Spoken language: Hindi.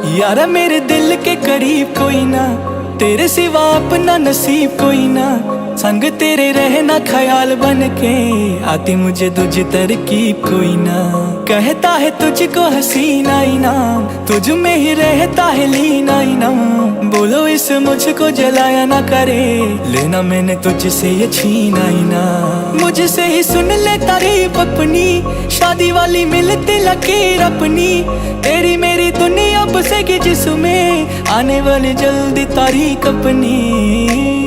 यारा मेरे दिल के करीब कोई ना, तेरे सिवा अपना नसीब कोई ना। संग तेरे रहना ख्याल बन के, आती मुझे तुझ तरकीब कोई ना। कहता है तुझको हसीना इनाम, तुझ में ही रहता है लीना इनाम। बोलो इस मुझको जलाया ना करे, लेना मैंने तुझसे ये छीना ही ना। मुझसे ही सुन ले तारीफ अपनी, शादी वाली मिलती लकीर अपनी। तेरी मेरी दुनिया बसेगी जिसमें, आने वाली जल्दी तारीख अपनी।